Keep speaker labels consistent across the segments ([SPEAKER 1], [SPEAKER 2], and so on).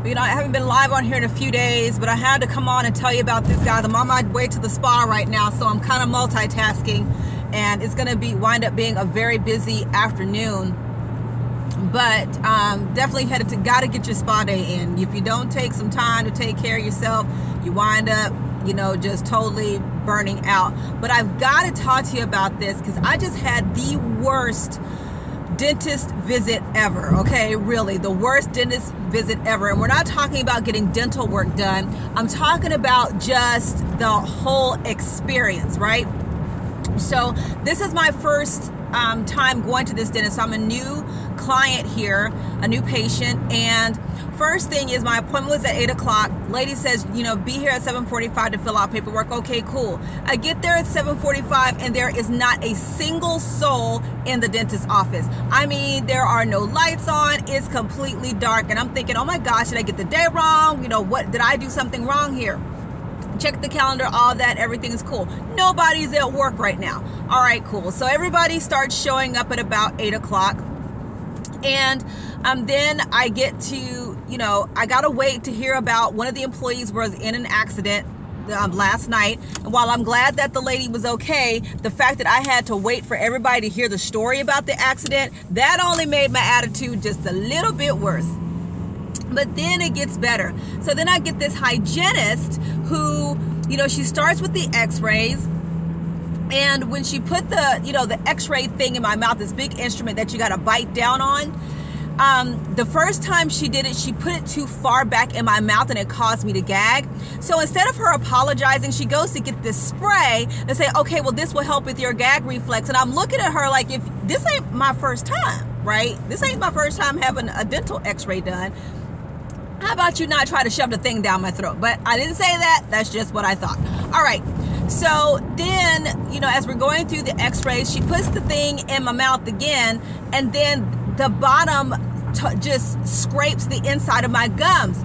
[SPEAKER 1] You know, I haven't been live on here in a few days, but I had to come on and tell you about this, guys. I'm on my way to the spa right now, so I'm kind of multitasking, and it's going to wind up being a very busy afternoon. But definitely got to get your spa day in. If you don't take some time to take care of yourself, you wind up, you know, just totally burning out. But I've got to talk to you about this because I just had the worst dentist visit ever. Okay, really, the worst dentist visit ever. And we're not talking about getting dental work done. I'm talking about just the whole experience, right? So this is my first time going to this dentist. So I'm a new client here, a new patient, and first thing is my appointment was at 8 o'clock. Lady says, you know, be here at 7:45 to fill out paperwork. Okay, cool. I get there at 7:45 and there is not a single soul in the dentist's office. I mean, there are no lights on. It's completely dark, and I'm thinking, oh my gosh, did I get the day wrong? You know, what did I do something wrong here? Check the calendar, all that, everything is cool. Nobody's at work right now. All right, cool. So everybody starts showing up at about 8 o'clock. And then I get to, you know, I got to wait to hear about one of the employees was in an accident last night. And while I'm glad that the lady was okay, the fact that I had to wait for everybody to hear the story about the accident, that only made my attitude just a little bit worse. But then it gets better. So then I get this hygienist who, you know, she starts with the x-rays. And when she put the, you know, the x-ray thing in my mouth, this big instrument that you got to bite down on, the first time she did it, she put it too far back in my mouth and it caused me to gag. So instead of her apologizing, she goes to get this spray and say, okay, well, this will help with your gag reflex. And I'm looking at her like, if this ain't my first time, right? This ain't my first time having a dental x-ray done. How about you not try to shove the thing down my throat? But I didn't say that. That's just what I thought. All right. So then, you know, as we're going through the x-rays, she puts the thing in my mouth again, and then the bottom just scrapes the inside of my gums.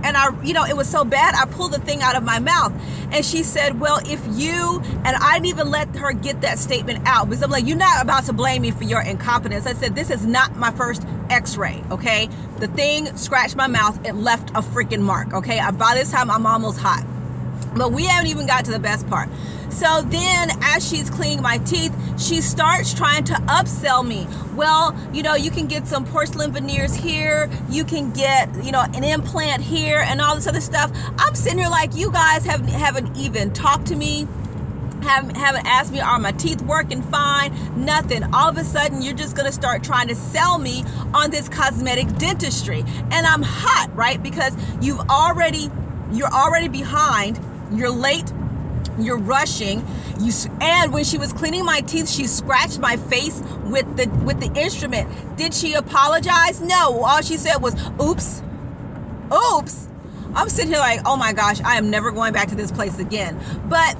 [SPEAKER 1] And you know, it was so bad, I pulled the thing out of my mouth. And she said, well, if you, and I didn't even let her get that statement out because I'm like, you're not about to blame me for your incompetence. I said, this is not my first x-ray, okay? The thing scratched my mouth. It left a freaking mark, okay? By this time, I'm almost hot. But we haven't even got to the best part. So then as she's cleaning my teeth, she starts trying to upsell me. Well, you know, you can get some porcelain veneers here. You can get, you know, an implant here and all this other stuff. I'm sitting here like, you guys haven't even talked to me. Haven't asked me, are my teeth working fine? Nothing. All of a sudden, you're just going to start trying to sell me on this cosmetic dentistry. And I'm hot, right? Because you're already behind. You're late, you're rushing, and when she was cleaning my teeth, she scratched my face with the instrument. Did she apologize? No. All she said was, oops, oops. I'm sitting here like, oh my gosh, I am never going back to this place again. But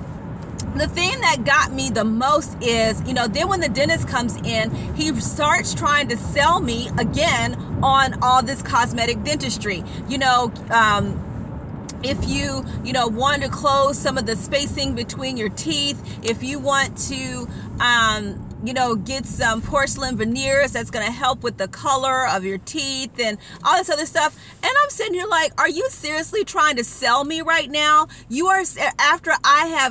[SPEAKER 1] the thing that got me the most is, you know, then when the dentist comes in, he starts trying to sell me again on all this cosmetic dentistry. You know, if you know, want to close some of the spacing between your teeth, if you want to, you know, get some porcelain veneers that's going to help with the color of your teeth and all this other stuff. And I'm sitting here like, are you seriously trying to sell me right now? You are, after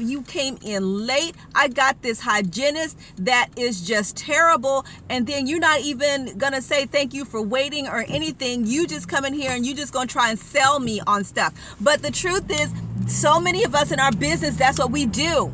[SPEAKER 1] you came in late, I got this hygienist that is just terrible. And then you're not even going to say thank you for waiting or anything. You just come in here and you just going to try and sell me on stuff. But the truth is, so many of us in our business, that's what we do.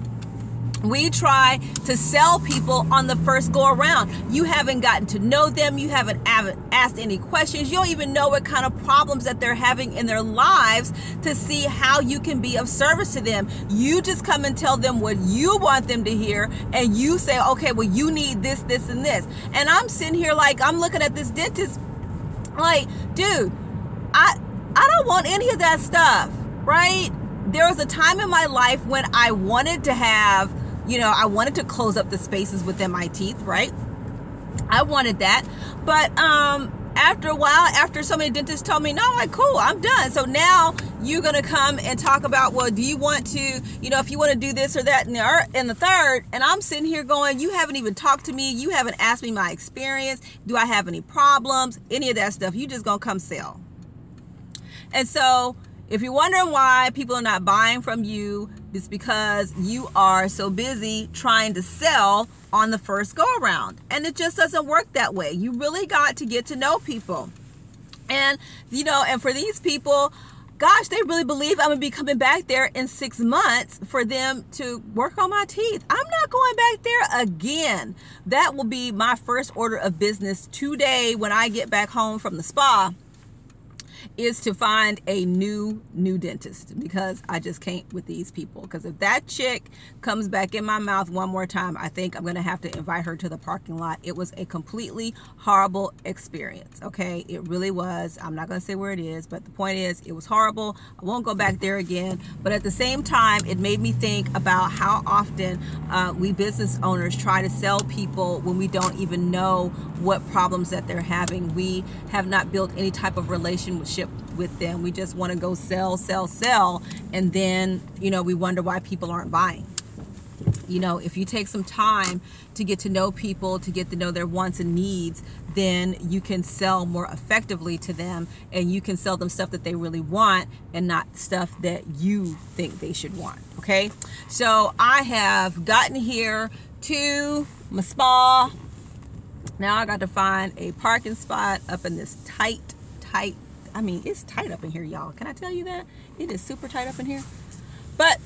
[SPEAKER 1] We try to sell people on the first go around. You haven't gotten to know them. You haven't asked any questions. You don't even know what kind of problems that they're having in their lives to see how you can be of service to them. You just come and tell them what you want them to hear, and you say, okay, well, you need this, this, and this. And I'm sitting here like, I'm looking at this dentist like, dude, I don't want any of that stuff, right? There was a time in my life when I wanted to have, you know, I wanted to close up the spaces within my teeth, right? I wanted that. But after a while, after so many dentists told me, no, I'm like, cool, I'm done. So now you're going to come and talk about, well, do you want to, you know, if you want to do this or that and the third, and I'm sitting here going, you haven't even talked to me. You haven't asked me my experience. Do I have any problems? Any of that stuff. You just going to come sell. And so if you're wondering why people are not buying from you, it's because you are so busy trying to sell on the first go around. And it just doesn't work that way. You really got to get to know people. And, you know, and for these people, gosh, they really believe I'm going to be coming back there in 6 months for them to work on my teeth. I'm not going back there again. That will be my first order of business today when I get back home from the spa, is to find a new dentist, because I just can't with these people. Because if that chick comes back in my mouth one more time, I think I'm gonna have to invite her to the parking lot. It was a completely horrible experience, okay? It really was. I'm not gonna say where it is, but the point is, it was horrible. I won't go back there again. But at the same time, it made me think about how often we business owners try to sell people when we don't even know what problems that they're having. We have not built any type of relationship with them. We just want to go sell, and then, you know, we wonder why people aren't buying. You know, if you take some time to get to know people, to get to know their wants and needs, then you can sell more effectively to them, and you can sell them stuff that they really want and not stuff that you think they should want. Okay, so I have gotten here to my spa. Now I got to find a parking spot up in this tight, I mean, it's tight up in here, y'all. Can I tell you that? It is super tight up in here. But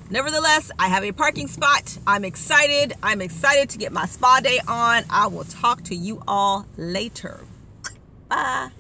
[SPEAKER 1] nevertheless, I have a parking spot. I'm excited. I'm excited to get my spa day on. I will talk to you all later. Bye.